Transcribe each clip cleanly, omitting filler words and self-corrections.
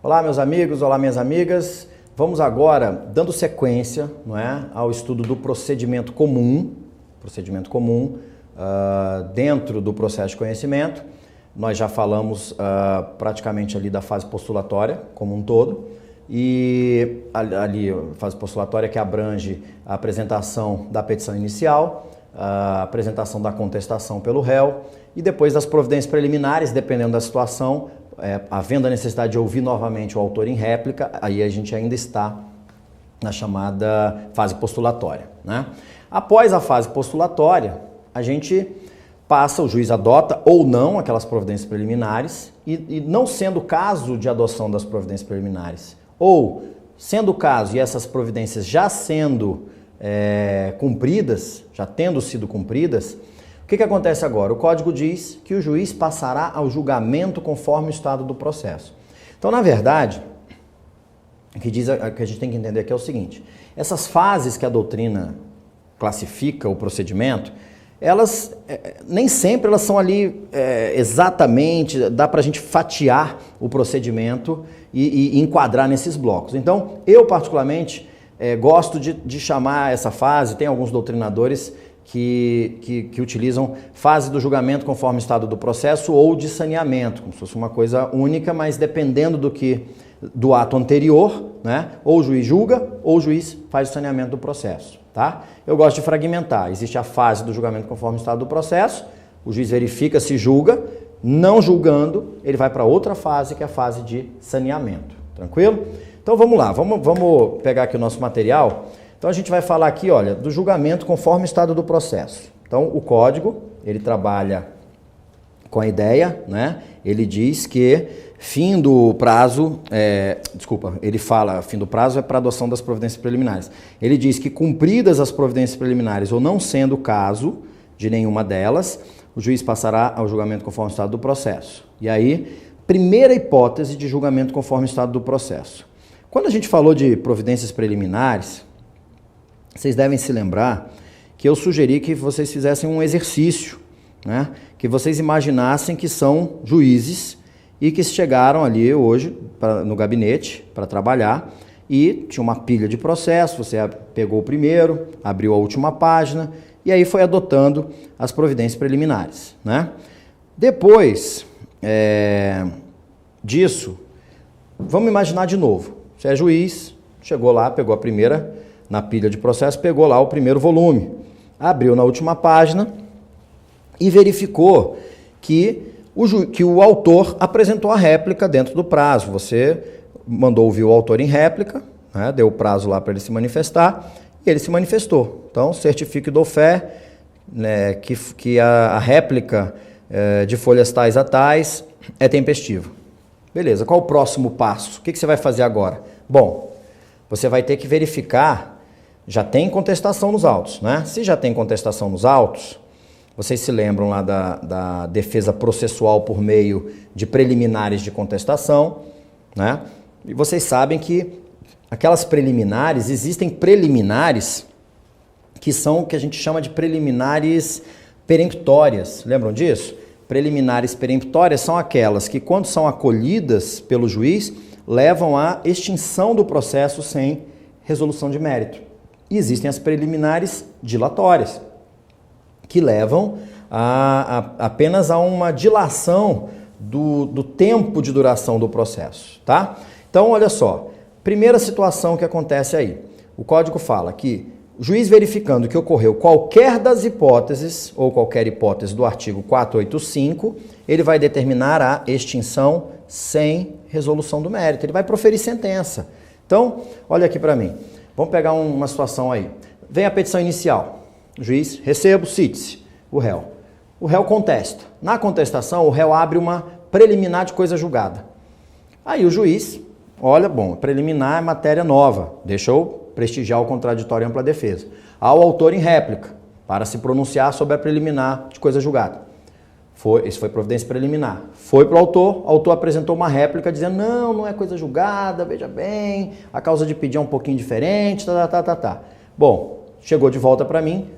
Olá, meus amigos, olá, minhas amigas. Vamos agora, dando sequência, não é, ao estudo do procedimento comum, dentro do processo de conhecimento. Nós já falamos praticamente ali da fase postulatória como um todo, e ali a fase postulatória que abrange a apresentação da petição inicial, a apresentação da contestação pelo réu e depois das providências preliminares, dependendo da situação, havendo a necessidade de ouvir novamente o autor em réplica, aí a gente ainda está na chamada fase postulatória, né? Após a fase postulatória, a gente passa, o juiz adota ou não aquelas providências preliminares e não sendo caso de adoção das providências preliminares, ou sendo o caso e essas providências já sendo cumpridas, já tendo sido cumpridas, o que acontece agora? O Código diz que o juiz passará ao julgamento conforme o estado do processo. Então, na verdade, o que a gente tem que entender aqui é o seguinte: essas fases que a doutrina classifica o procedimento, elas nem sempre elas são ali exatamente, dá para a gente fatiar o procedimento e enquadrar nesses blocos. Então, eu particularmente gosto de chamar essa fase, tem alguns doutrinadores que utilizam fase do julgamento conforme o estado do processo ou de saneamento, como se fosse uma coisa única, mas dependendo do ato anterior, né, ou o juiz julga ou o juiz faz o saneamento do processo, tá? Eu gosto de fragmentar. Existe a fase do julgamento conforme o estado do processo, o juiz verifica se julga, não julgando, ele vai para outra fase, que é a fase de saneamento, tranquilo? Então vamos lá, vamos pegar aqui o nosso material. Então a gente vai falar aqui, olha, do julgamento conforme o estado do processo. Então o código, ele trabalha com a ideia, né? Ele diz que fim do prazo, ele fala, fim do prazo é para adoção das providências preliminares. Ele diz que cumpridas as providências preliminares ou não sendo o caso de nenhuma delas, o juiz passará ao julgamento conforme o estado do processo. E aí, primeira hipótese de julgamento conforme o estado do processo. Quando a gente falou de providências preliminares, vocês devem se lembrar que eu sugeri que vocês fizessem um exercício, né? Que vocês imaginassem que são juízes e que chegaram ali hoje no gabinete para trabalhar e tinha uma pilha de processo, você pegou o primeiro, abriu a última página e aí foi adotando as providências preliminares, né? Depois disso, vamos imaginar de novo. Você é juiz, chegou lá, pegou a primeira, na pilha de processo, pegou lá o primeiro volume, abriu na última página e verificou que o autor apresentou a réplica dentro do prazo. Você mandou ouvir o autor em réplica, né, deu o prazo lá para ele se manifestar, e ele se manifestou. Então, certifique do fé, né, que a réplica de folhas tais a tais é tempestiva. Beleza, qual o próximo passo? O que você vai fazer agora? Bom, você vai ter que verificar, já tem contestação nos autos, né? Se já tem contestação nos autos, vocês se lembram lá da defesa processual por meio de preliminares de contestação, né? E vocês sabem que aquelas preliminares, existem preliminares que são o que a gente chama de preliminares peremptórias. Lembram disso? Preliminares peremptórias são aquelas que, quando são acolhidas pelo juiz, levam à extinção do processo sem resolução de mérito. E existem as preliminares dilatórias, que levam apenas a uma dilação do tempo de duração do processo, tá? Então, olha só, primeira situação que acontece aí. O código fala que o juiz verificando que ocorreu qualquer das hipóteses, ou qualquer hipótese do artigo 485, ele vai determinar a extinção sem resolução do mérito. Ele vai proferir sentença. Então, olha aqui para mim. Vamos pegar uma situação aí. Vem a petição inicial. O juiz, recebo, cite-se o réu. O réu contesta. Na contestação, o réu abre uma preliminar de coisa julgada. Aí o juiz, olha, bom, preliminar é matéria nova. Deixa eu prestigiar o contraditório e ampla defesa. Ao autor em réplica, para se pronunciar sobre a preliminar de coisa julgada. Isso foi providência preliminar. Foi para o autor apresentou uma réplica dizendo, não é coisa julgada, veja bem, a causa de pedir é um pouquinho diferente, tá. Bom, chegou de volta para mim,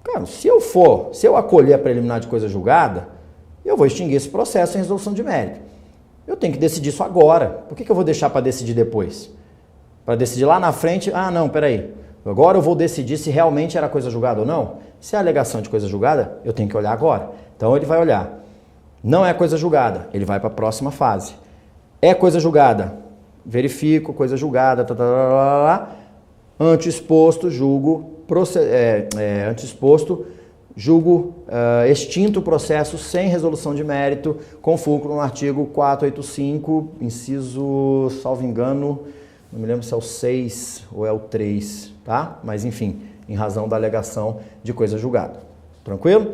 Cara, se eu acolher a preliminar de coisa julgada, eu vou extinguir esse processo em resolução de mérito. Eu tenho que decidir isso agora. Por que eu vou deixar para decidir depois? Para decidir lá na frente, não, peraí. Agora eu vou decidir se realmente era coisa julgada ou não. Se é alegação de coisa julgada, eu tenho que olhar agora. Então ele vai olhar. Não é coisa julgada, ele vai para a próxima fase. É coisa julgada, verifico, coisa julgada, anteexposto, julgo, extinto o processo sem resolução de mérito, com fulcro no artigo 485, inciso, salvo engano, não me lembro se é o 6 ou é o 3, tá? Mas enfim, em razão da alegação de coisa julgada. Tranquilo?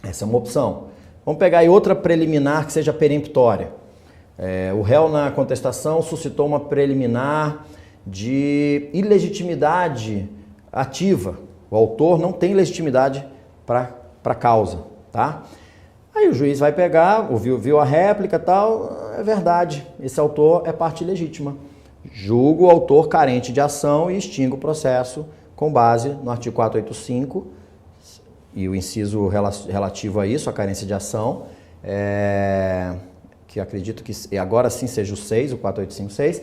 Essa é uma opção. Vamos pegar aí outra preliminar que seja peremptória. O réu na contestação suscitou uma preliminar de ilegitimidade ativa. O autor não tem legitimidade para a causa, tá? Aí o juiz vai pegar, viu a réplica e tal, é verdade, esse autor é parte legítima. Julgo o autor carente de ação e extingo o processo com base no artigo 485 e o inciso relativo a isso, a carência de ação, que acredito que agora sim seja o 6, o 4856,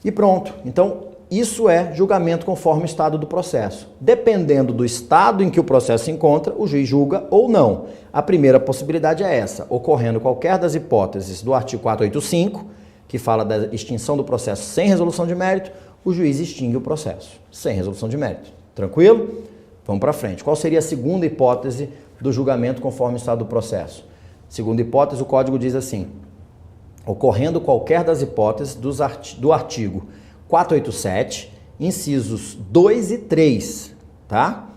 e pronto. Então, isso é julgamento conforme o estado do processo. Dependendo do estado em que o processo se encontra, o juiz julga ou não. A primeira possibilidade é essa, ocorrendo qualquer das hipóteses do artigo 485, que fala da extinção do processo sem resolução de mérito, o juiz extingue o processo sem resolução de mérito. Tranquilo? Vamos para frente. Qual seria a segunda hipótese do julgamento conforme o estado do processo? Segunda hipótese, o código diz assim: ocorrendo qualquer das hipóteses do artigo 487, incisos 2 e 3, tá?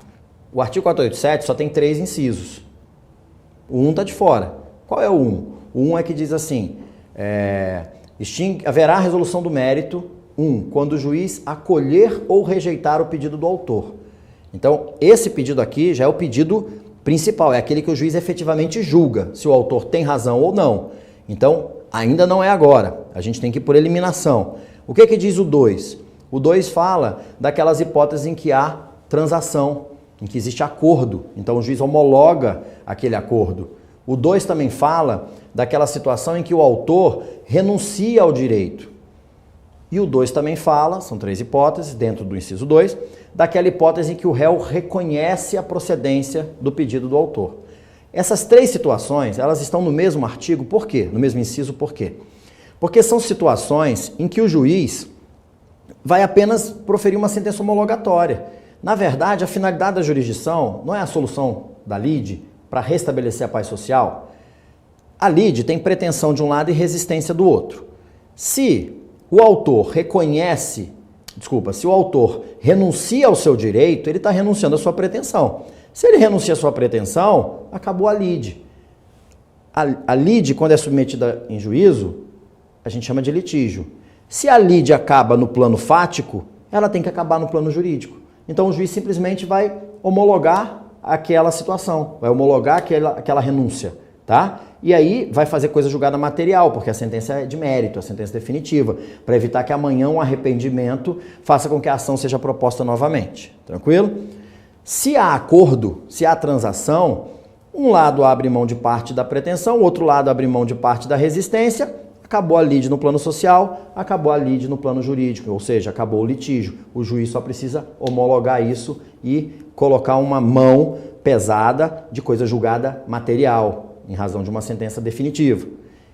O artigo 487 só tem 3 incisos. O 1 está de fora. Qual é o 1? O 1 é que diz assim, haverá resolução do mérito, 1, quando o juiz acolher ou rejeitar o pedido do autor. Então, esse pedido aqui já é o pedido principal, é aquele que o juiz efetivamente julga se o autor tem razão ou não. Então, ainda não é agora, a gente tem que ir por eliminação. O que diz o 2? O 2 fala daquelas hipóteses em que há transação, em que existe acordo, então o juiz homologa aquele acordo. O 2 também fala daquela situação em que o autor renuncia ao direito. E o 2 também fala, são 3 hipóteses dentro do inciso 2, daquela hipótese em que o réu reconhece a procedência do pedido do autor. Essas 3 situações, elas estão no mesmo artigo, por quê? No mesmo inciso, por quê? Porque são situações em que o juiz vai apenas proferir uma sentença homologatória. Na verdade, a finalidade da jurisdição não é a solução da lide para restabelecer a paz social. A lide tem pretensão de um lado e resistência do outro. Se o autor renuncia ao seu direito, ele está renunciando à sua pretensão. Se ele renuncia à sua pretensão, acabou a lide. A lide, quando é submetida em juízo, a gente chama de litígio. Se a lide acaba no plano fático, ela tem que acabar no plano jurídico. Então o juiz simplesmente vai homologar aquela situação, vai homologar aquela renúncia, tá? E aí vai fazer coisa julgada material, porque a sentença é de mérito, a sentença definitiva, para evitar que amanhã um arrependimento faça com que a ação seja proposta novamente. Tranquilo? Se há acordo, se há transação, um lado abre mão de parte da pretensão, o outro lado abre mão de parte da resistência, acabou a lide no plano social, acabou a lide no plano jurídico, ou seja, acabou o litígio. O juiz só precisa homologar isso e colocar uma mão pesada de coisa julgada material, em razão de uma sentença definitiva.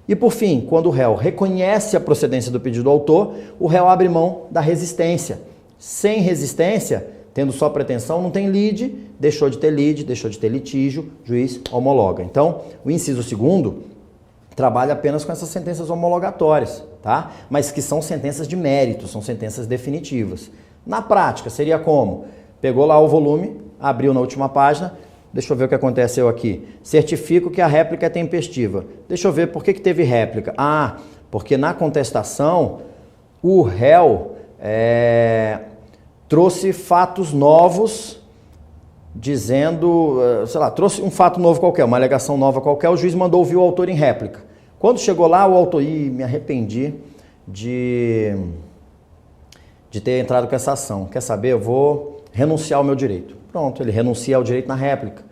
E por fim, quando o réu reconhece a procedência do pedido do autor, o réu abre mão da resistência. Sem resistência, tendo só pretensão, não tem lide, deixou de ter lide, deixou de ter litígio, juiz homologa. Então, o inciso 2º trabalha apenas com essas sentenças homologatórias, tá? Mas que são sentenças de mérito, são sentenças definitivas. Na prática, seria como? Pegou lá o volume, abriu na última página, deixa eu ver o que aconteceu aqui. Certifico que a réplica é tempestiva. Deixa eu ver por que teve réplica. Porque na contestação o réu trouxe fatos novos, dizendo, trouxe um fato novo qualquer, uma alegação nova qualquer, o juiz mandou ouvir o autor em réplica. Quando chegou lá, o autor, me arrependi de ter entrado com essa ação. Quer saber? Eu vou renunciar ao meu direito. pronto, ele renuncia ao direito na réplica.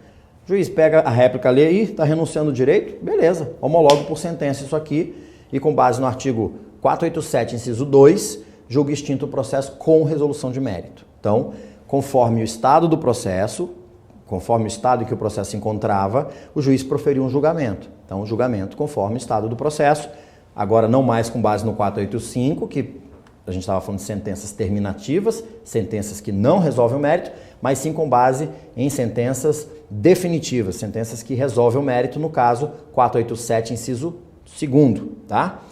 O juiz pega a réplica, lê e está renunciando ao direito, beleza, homologo por sentença isso aqui e com base no artigo 487, inciso 2, julga extinto o processo com resolução de mérito. Então, conforme o estado do processo, conforme o estado em que o processo se encontrava, o juiz proferiu um julgamento. Então, um julgamento conforme o estado do processo, agora não mais com base no 485, que a gente estava falando de sentenças terminativas, sentenças que não resolvem o mérito, mas sim com base em sentenças definitivas, sentenças que resolvem o mérito, no caso 487, inciso 2º, tá?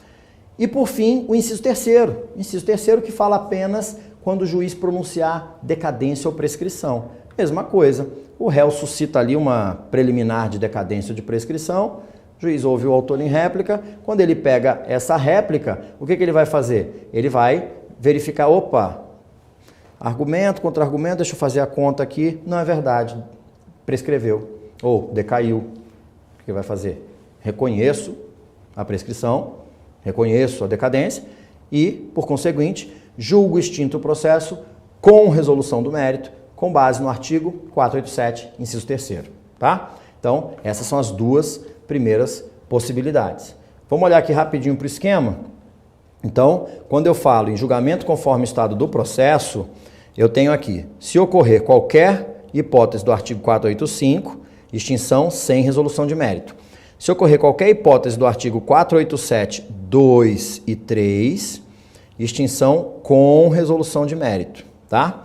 E por fim, o inciso terceiro que fala apenas quando o juiz pronunciar decadência ou prescrição. Mesma coisa, o réu suscita ali uma preliminar de decadência ou de prescrição, o juiz ouve o autor em réplica, quando ele pega essa réplica, o que ele vai fazer? Ele vai verificar, opa, argumento, contra-argumento, deixa eu fazer a conta aqui, não é verdade, prescreveu ou decaiu. O que vai fazer? Reconheço a prescrição, reconheço a decadência e, por conseguinte, julgo extinto o processo com resolução do mérito, com base no artigo 487, inciso 3º, tá? Então, essas são as duas primeiras possibilidades. Vamos olhar aqui rapidinho para o esquema? Então, quando eu falo em julgamento conforme o estado do processo, eu tenho aqui, se ocorrer qualquer hipótese do artigo 485, extinção sem resolução de mérito. Se ocorrer qualquer hipótese do artigo 487, 2 e 3, extinção com resolução de mérito, tá?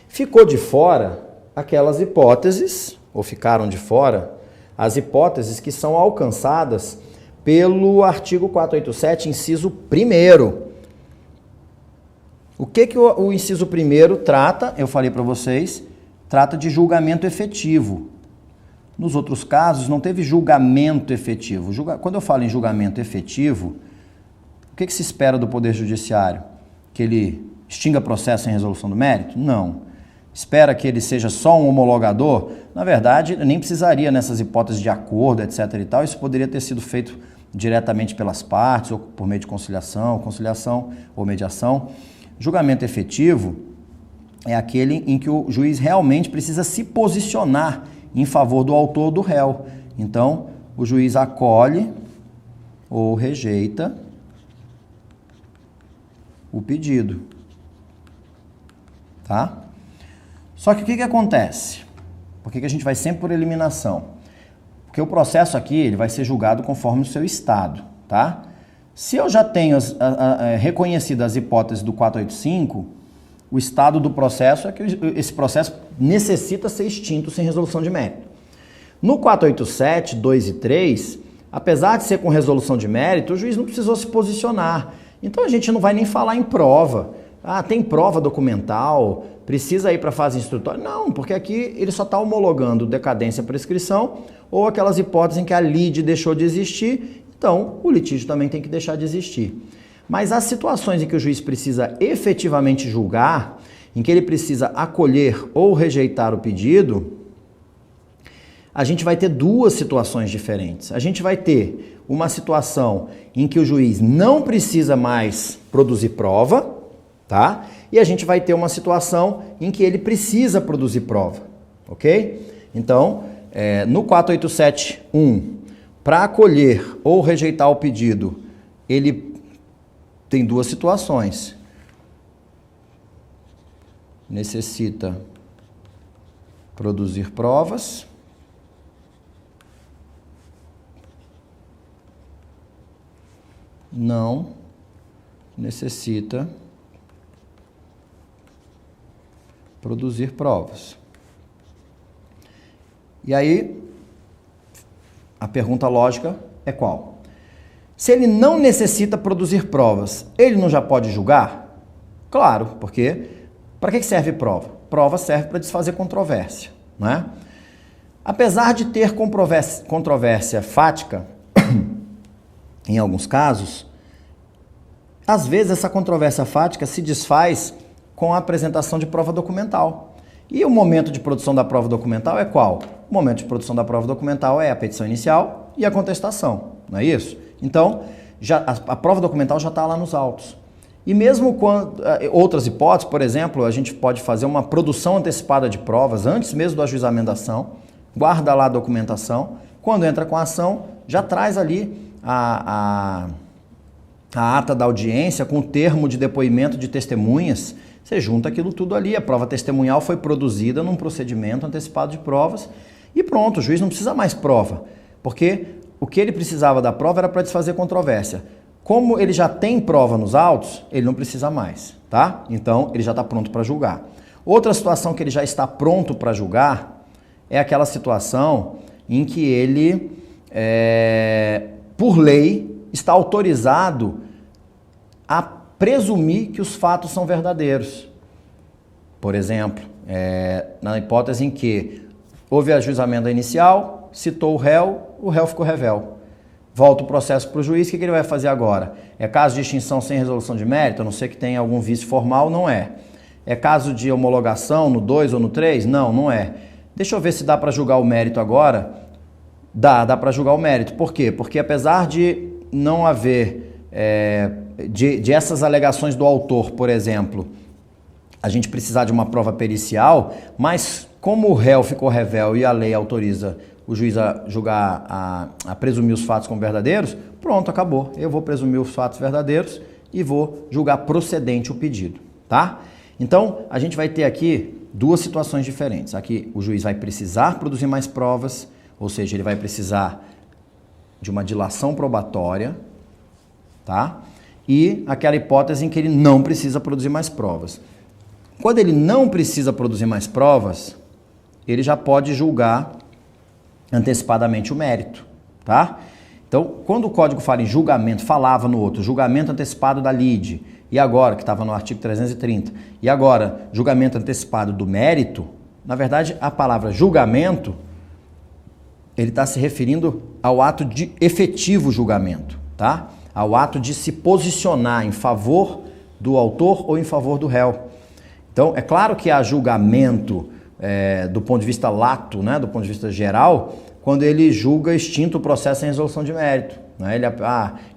Ficou de fora aquelas hipóteses, ou ficaram de fora, as hipóteses que são alcançadas pelo artigo 487, inciso 1º. O que o inciso 1º trata? Eu falei para vocês, trata de julgamento efetivo. Nos outros casos, não teve julgamento efetivo. Quando eu falo em julgamento efetivo, o que se espera do Poder Judiciário? Que ele extinga processo sem resolução do mérito? Não. Espera que ele seja só um homologador? Na verdade, nem precisaria nessas hipóteses de acordo, etc. e tal. Isso poderia ter sido feito diretamente pelas partes, ou por meio de conciliação ou mediação. Julgamento efetivo é aquele em que o juiz realmente precisa se posicionar em favor do autor ou do réu. Então, o juiz acolhe ou rejeita o pedido. Tá? Só que o que acontece? Por que a gente vai sempre por eliminação? Porque o processo aqui ele vai ser julgado conforme o seu estado, tá? Se eu já tenho reconhecido as hipóteses do 485, o estado do processo é que esse processo necessita ser extinto sem resolução de mérito. No 487, 2 e 3, apesar de ser com resolução de mérito, o juiz não precisou se posicionar. Então a gente não vai nem falar em prova. Ah, tem prova documental, precisa ir para a fase instrutória? Não, porque aqui ele só está homologando decadência, prescrição ou aquelas hipóteses em que a lide deixou de existir, então o litígio também tem que deixar de existir. Mas as situações em que o juiz precisa efetivamente julgar, em que ele precisa acolher ou rejeitar o pedido, a gente vai ter duas situações diferentes. A gente vai ter uma situação em que o juiz não precisa mais produzir prova, tá? E a gente vai ter uma situação em que ele precisa produzir prova, ok? Então, no 487.1, para acolher ou rejeitar o pedido, ele tem duas situações. Necessita produzir provas. Não necessita produzir provas. E aí, a pergunta lógica é qual? Se ele não necessita produzir provas, ele não já pode julgar? Claro, porque para que serve prova? Prova serve para desfazer controvérsia, não é? Apesar de ter controvérsia fática, em alguns casos, às vezes essa controvérsia fática se desfaz com a apresentação de prova documental. E o momento de produção da prova documental é qual? O momento de produção da prova documental é a petição inicial e a contestação, não é isso? Então, a prova documental já está lá nos autos. E mesmo quando outras hipóteses, por exemplo, a gente pode fazer uma produção antecipada de provas antes mesmo do ajuizamento da ação, guarda lá a documentação, quando entra com a ação, já traz ali a ata da audiência com o termo de depoimento de testemunhas, você junta aquilo tudo ali, a prova testemunhal foi produzida num procedimento antecipado de provas e pronto, o juiz não precisa mais prova, porque o que ele precisava da prova era para desfazer controvérsia. Como ele já tem prova nos autos, ele não precisa mais, tá? Então, ele já está pronto para julgar. Outra situação que ele já está pronto para julgar é aquela situação em que ele, por lei, está autorizado a presumir que os fatos são verdadeiros. Por exemplo, na hipótese em que houve ajuizamento inicial, citou o réu ficou revel. Volta o processo para o juiz, o que ele vai fazer agora? É caso de extinção sem resolução de mérito, a não ser que tenha algum vício formal, não é. É caso de homologação no 2 ou no 3? Não, não é. Deixa eu ver se dá para julgar o mérito agora. Dá para julgar o mérito. Por quê? Porque apesar de não haver, de essas alegações do autor, por exemplo, a gente precisar de uma prova pericial, mas como o réu ficou revel e a lei autoriza o juiz a julgar, a presumir os fatos como verdadeiros, pronto, acabou. Eu vou presumir os fatos verdadeiros e vou julgar procedente o pedido, tá? Então, a gente vai ter aqui duas situações diferentes. Aqui, o juiz vai precisar produzir mais provas, ou seja, ele vai precisar de uma dilação probatória, tá? E aquela hipótese em que ele não precisa produzir mais provas. Quando ele não precisa produzir mais provas, ele já pode julgar antecipadamente o mérito, tá? Então, quando o código fala em julgamento, falava no outro, julgamento antecipado da lide, e agora, que estava no artigo 330, e agora, julgamento antecipado do mérito, na verdade, a palavra julgamento, ele está se referindo ao ato de efetivo julgamento, tá? Ao ato de se posicionar em favor do autor ou em favor do réu. Então, é claro que há julgamento do ponto de vista lato, né, do ponto de vista geral, quando ele julga extinto o processo em resolução de mérito. Né?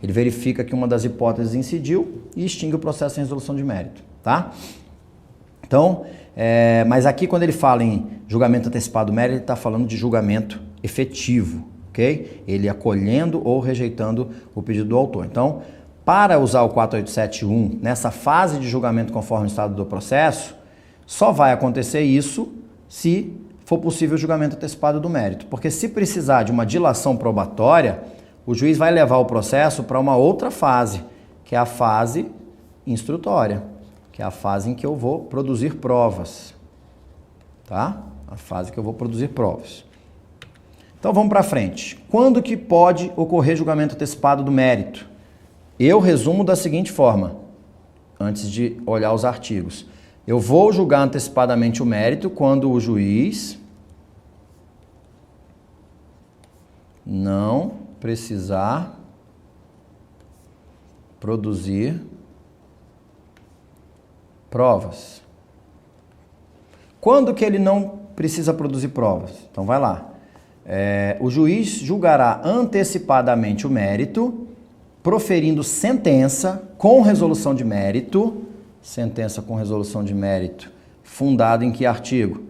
Ele verifica que uma das hipóteses incidiu e extingue o processo em resolução de mérito. Tá? Então, mas aqui quando ele fala em julgamento antecipado do mérito, ele está falando de julgamento efetivo, ok? Ele acolhendo ou rejeitando o pedido do autor. Então, para usar o 4871 nessa fase de julgamento conforme o estado do processo, só vai acontecer isso se for possível o julgamento antecipado do mérito. Porque se precisar de uma dilação probatória, o juiz vai levar o processo para uma outra fase, que é a fase instrutória, que é a fase em que eu vou produzir provas. Tá? A fase que eu vou produzir provas. Então vamos para frente. Quando que pode ocorrer julgamento antecipado do mérito? Eu resumo da seguinte forma, antes de olhar os artigos. Eu vou julgar antecipadamente o mérito quando o juiz não precisar produzir provas. Quando que ele não precisa produzir provas? Então vai lá. O juiz julgará antecipadamente o mérito, proferindo sentença com resolução de mérito. Sentença com resolução de mérito, fundado em que artigo?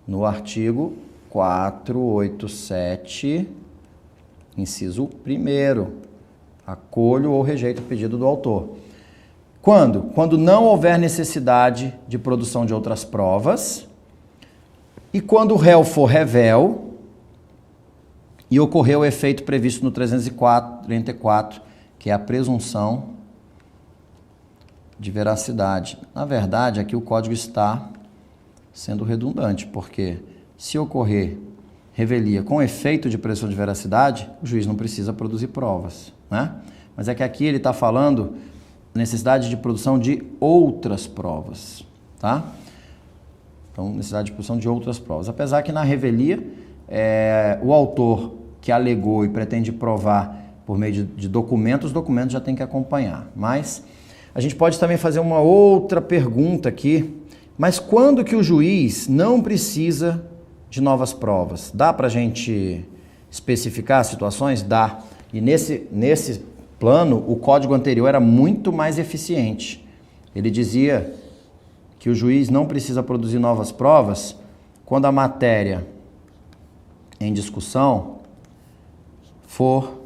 No artigo 487, inciso 1º. Acolho ou rejeito o pedido do autor. Quando? Quando não houver necessidade de produção de outras provas e quando o réu for revel e ocorreu o efeito previsto no 334, que é a presunção de veracidade. Na verdade, aqui o código está sendo redundante, porque se ocorrer revelia com efeito de presunção de veracidade, o juiz não precisa produzir provas, né? Mas é que aqui ele está falando necessidade de produção de outras provas, tá? Então, necessidade de produção de outras provas. Apesar que na revelia, o autor que alegou e pretende provar por meio de documentos, os documentos já tem que acompanhar. Mas a gente pode também fazer uma outra pergunta aqui. Mas quando que o juiz não precisa de novas provas? Dá para a gente especificar as situações? Dá. E nesse plano, o código anterior era muito mais eficiente. Ele dizia que o juiz não precisa produzir novas provas quando a matéria em discussão for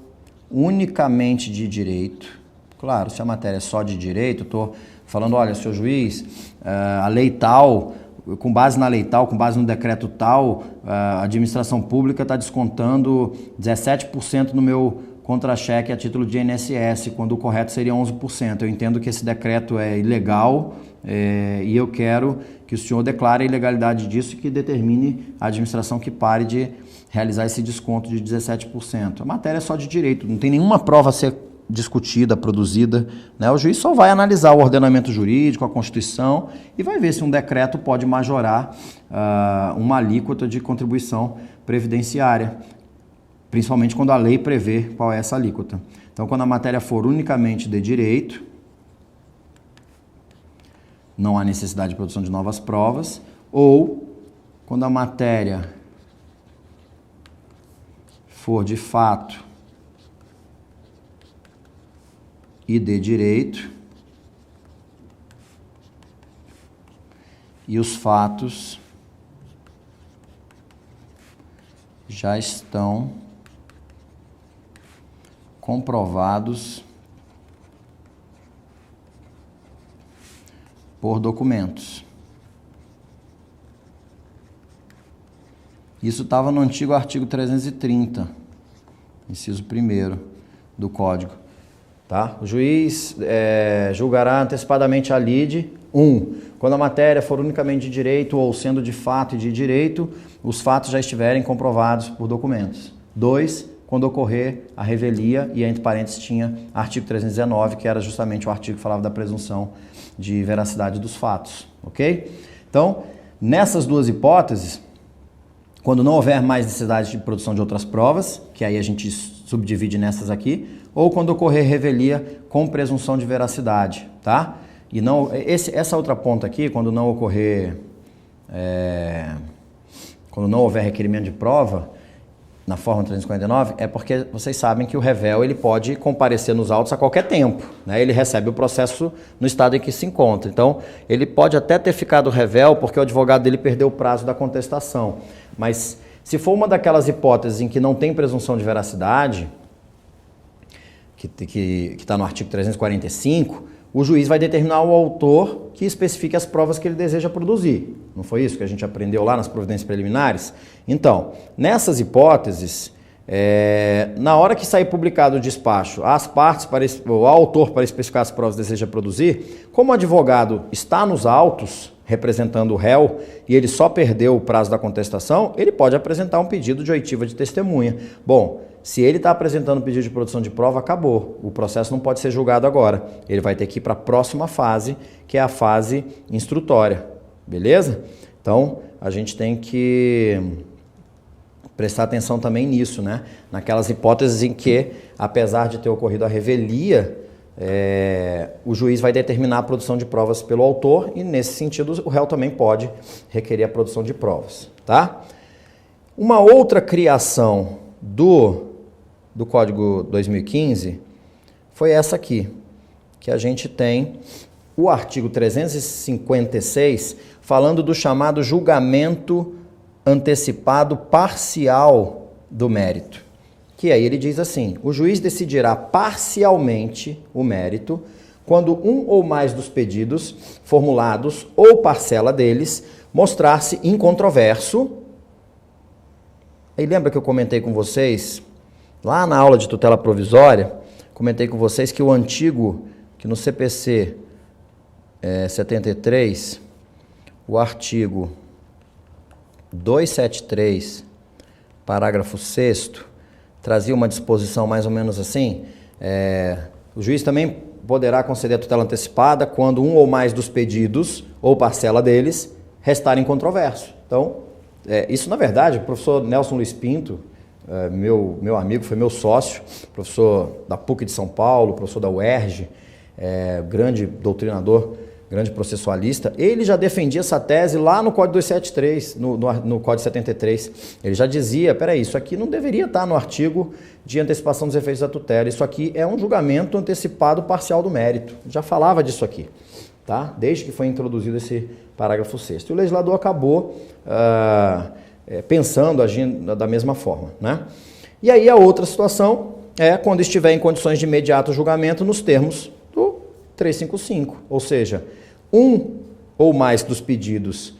unicamente de direito. Claro, se a matéria é só de direito, estou falando, olha, senhor juiz, a lei tal, com base na lei tal, com base no decreto tal, a administração pública está descontando 17% no meu contra-cheque a título de INSS, quando o correto seria 11%. Eu entendo que esse decreto é ilegal e eu quero que o senhor declare a ilegalidade disso e que determine a administração que pare de realizar esse desconto de 17%. A matéria é só de direito, não tem nenhuma prova a ser discutida, produzida, né? O juiz só vai analisar o ordenamento jurídico, a Constituição e vai ver se um decreto pode majorar uma alíquota de contribuição previdenciária, principalmente quando a lei prevê qual é essa alíquota. Então, quando a matéria for unicamente de direito, não há necessidade de produção de novas provas, ou quando a matéria for de fato e de direito, e os fatos já estão comprovados por documentos. Isso estava no antigo artigo 330, inciso 1º do Código. Tá? O juiz julgará antecipadamente a lide. 1. Quando a matéria for unicamente de direito ou sendo de fato e de direito, os fatos já estiverem comprovados por documentos. 2. Quando ocorrer a revelia, e entre parênteses tinha artigo 319, que era justamente o artigo que falava da presunção de veracidade dos fatos. Ok? Então, nessas duas hipóteses, quando não houver mais necessidade de produção de outras provas, que aí a gente subdivide nessas aqui, ou quando ocorrer revelia com presunção de veracidade, tá? E não, essa outra ponta aqui, quando não ocorrer, quando não houver requerimento de prova, na forma 349, é porque vocês sabem que o rével ele pode comparecer nos autos a qualquer tempo, né? Ele recebe o processo no estado em que se encontra. Então, ele pode até ter ficado rével porque o advogado dele perdeu o prazo da contestação. Mas se for uma daquelas hipóteses em que não tem presunção de veracidade, que está no artigo 345, o juiz vai determinar ao autor que especifique as provas que ele deseja produzir. Não foi isso que a gente aprendeu lá nas providências preliminares? Então, nessas hipóteses, na hora que sair publicado o despacho, as partes, o autor para especificar as provas que deseja produzir, como o advogado está nos autos, representando o réu, e ele só perdeu o prazo da contestação, ele pode apresentar um pedido de oitiva de testemunha. Bom, se ele está apresentando um pedido de produção de prova, acabou. O processo não pode ser julgado agora. Ele vai ter que ir para a próxima fase, que é a fase instrutória. Beleza? Então, a gente tem que prestar atenção também nisso, né? Naquelas hipóteses em que, apesar de ter ocorrido a revelia, o juiz vai determinar a produção de provas pelo autor e, nesse sentido, o réu também pode requerer a produção de provas. Tá? Uma outra criação do Código 2015 foi essa aqui, que a gente tem o artigo 356 falando do chamado julgamento antecipado parcial do mérito. Que aí ele diz assim: o juiz decidirá parcialmente o mérito quando um ou mais dos pedidos formulados ou parcela deles mostrar-se incontroverso. E lembra que eu comentei com vocês, lá na aula de tutela provisória, comentei com vocês que o antigo, que no CPC 73, o artigo 273, parágrafo 6º, trazia uma disposição mais ou menos assim: o juiz também poderá conceder a tutela antecipada quando um ou mais dos pedidos ou parcela deles restarem controverso. Então, isso na verdade, o professor Nelson Luiz Pinto, meu amigo, foi meu sócio, professor da PUC de São Paulo, professor da UERJ, grande doutrinador, grande processualista, ele já defendia essa tese lá no Código 273, no Código 73. Ele já dizia, peraí, isso aqui não deveria estar no artigo de antecipação dos efeitos da tutela, isso aqui é um julgamento antecipado parcial do mérito. Já falava disso aqui. tá? Desde que foi introduzido esse parágrafo 6º. E o legislador acabou pensando, agindo da mesma forma, né? E aí a outra situação é quando estiver em condições de imediato julgamento nos termos do 355, ou seja, um ou mais dos pedidos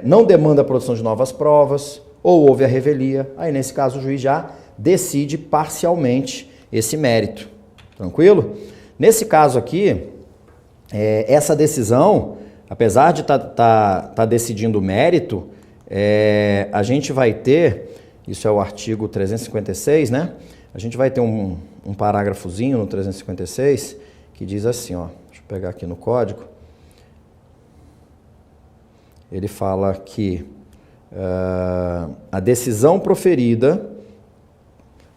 não demanda a produção de novas provas, ou houve a revelia, aí nesse caso o juiz já decide parcialmente esse mérito, tranquilo? Nesse caso aqui, essa decisão, apesar de tá decidindo o mérito, a gente vai ter, isso é o artigo 356, né? A gente vai ter um parágrafozinho no 356 que diz assim, ó, deixa eu pegar aqui no código, ele fala que a decisão proferida,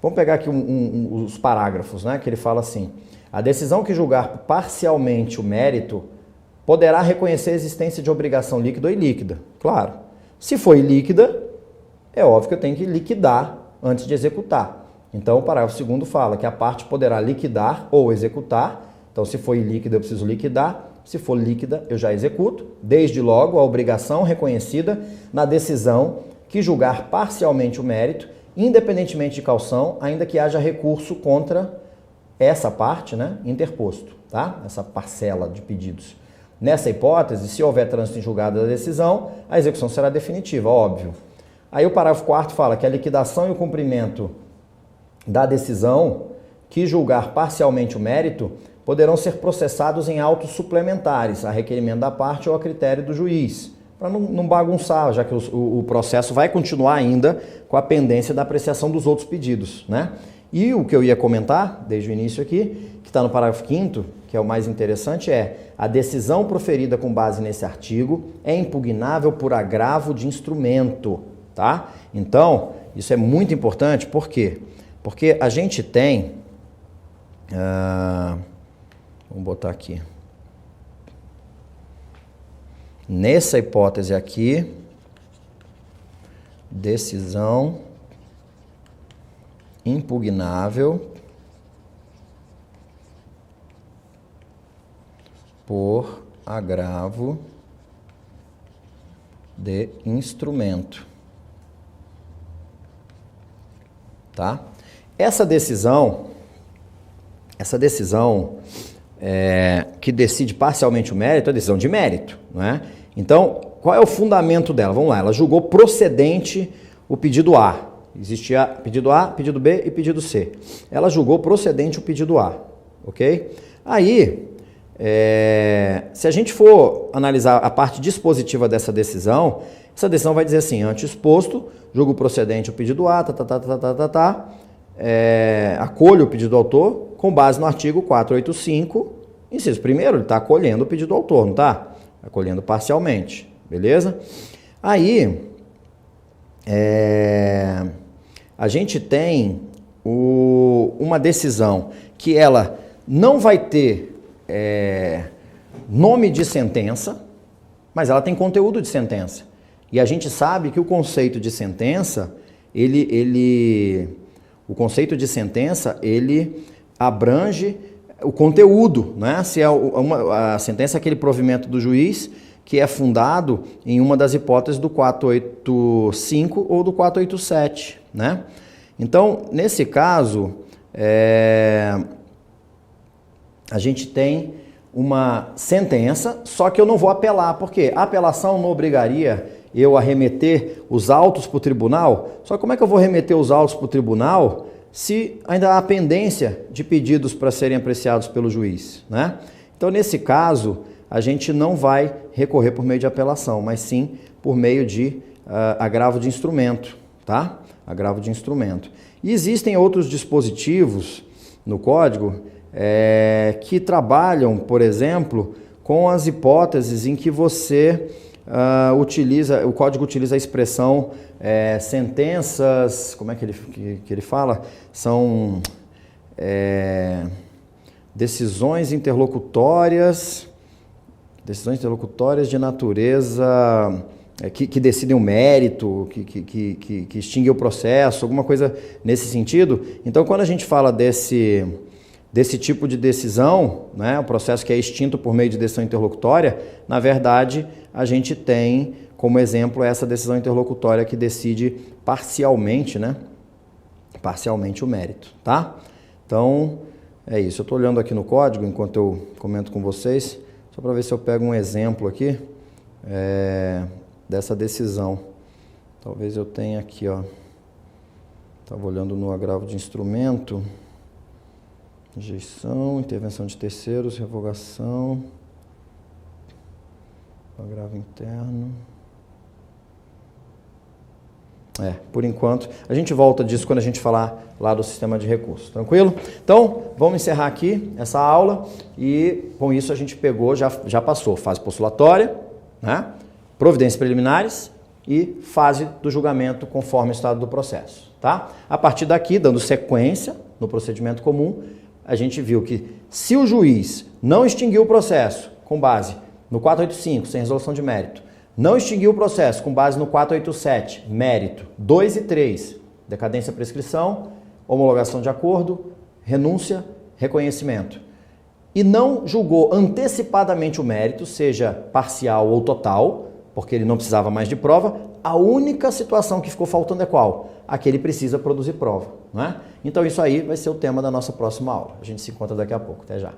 vamos pegar aqui os parágrafos, né? Que ele fala assim, a decisão que julgar parcialmente o mérito poderá reconhecer a existência de obrigação líquida ou ilíquida. Claro, se for ilíquida, é óbvio que eu tenho que liquidar antes de executar. Então, o parágrafo 2º fala que a parte poderá liquidar ou executar. Então, se for ilíquida, eu preciso liquidar. Se for líquida, eu já executo. Desde logo, a obrigação reconhecida na decisão que julgar parcialmente o mérito, independentemente de caução, ainda que haja recurso contra essa parte, né, interposto, tá? Essa parcela de pedidos. Nessa hipótese, se houver trânsito em julgado da decisão, a execução será definitiva, óbvio. Aí o parágrafo 4º fala que a liquidação e o cumprimento da decisão que julgar parcialmente o mérito poderão ser processados em autos suplementares, a requerimento da parte ou a critério do juiz, para não bagunçar, já que o processo vai continuar ainda com a pendência da apreciação dos outros pedidos, né? E o que eu ia comentar, desde o início aqui, que está no parágrafo 5º, que é o mais interessante, a decisão proferida com base nesse artigo é impugnável por agravo de instrumento, tá? Então, isso é muito importante, por quê? Porque a gente tem, vamos botar aqui, nessa hipótese aqui, decisão impugnável por agravo de instrumento, tá? Essa decisão que decide parcialmente o mérito é a decisão de mérito, não é? Então, qual é o fundamento dela? Vamos lá, ela julgou procedente o pedido A. Existia pedido A, pedido B e pedido C. Ela julgou procedente o pedido A, ok? Aí, se a gente for analisar a parte dispositiva dessa decisão, essa decisão vai dizer assim, ante exposto, julgo procedente o pedido A, acolho o pedido do autor com base no artigo 485, inciso primeiro, ele está acolhendo o pedido do autor, não está? Acolhendo parcialmente, beleza? Aí, a gente tem uma decisão que ela não vai ter nome de sentença, mas ela tem conteúdo de sentença. E a gente sabe que o conceito de sentença, o conceito de sentença, ele abrange o conteúdo, né? Se a sentença é aquele provimento do juiz que é fundado em uma das hipóteses do 485 ou do 487, né? Então, nesse caso, a gente tem uma sentença, só que eu não vou apelar, porque a apelação não obrigaria eu a remeter os autos para o tribunal. Só que como é que eu vou remeter os autos para o tribunal se ainda há pendência de pedidos para serem apreciados pelo juiz, né? Então, nesse caso, a gente não vai recorrer por meio de apelação, mas sim por meio de agravo de instrumento, tá? Agravo de instrumento. E existem outros dispositivos no Código que trabalham, por exemplo, com as hipóteses em que você o Código utiliza a expressão sentenças, como é que ele fala? São decisões interlocutórias de natureza que decidem o mérito, que extinguem o processo, alguma coisa nesse sentido. Então, quando a gente fala desse desse tipo de decisão, né, o processo que é extinto por meio de decisão interlocutória, na verdade, a gente tem como exemplo essa decisão interlocutória que decide parcialmente, né, parcialmente o mérito, tá? Então, é isso. Eu estou olhando aqui no código, enquanto eu comento com vocês, só para ver se eu pego um exemplo aqui dessa decisão. Talvez eu tenha aqui, ó. Estava olhando no agravo de instrumento. Rejeição, intervenção de terceiros, revogação, agravo interno. Por enquanto, a gente volta disso quando a gente falar lá do sistema de recursos, tranquilo? Então, vamos encerrar aqui essa aula e com isso a gente pegou, já passou fase postulatória, né? Providências preliminares e fase do julgamento conforme o estado do processo, tá? A partir daqui, dando sequência no procedimento comum, a gente viu que se o juiz não extinguiu o processo com base no 485, sem resolução de mérito, não extinguiu o processo com base no 487, mérito, 2 e 3, decadência, prescrição, homologação de acordo, renúncia, reconhecimento, e não julgou antecipadamente o mérito, seja parcial ou total, porque ele não precisava mais de prova, a única situação que ficou faltando é qual? A que ele precisa produzir prova, né? Então isso aí vai ser o tema da nossa próxima aula. A gente se encontra daqui a pouco. Até já.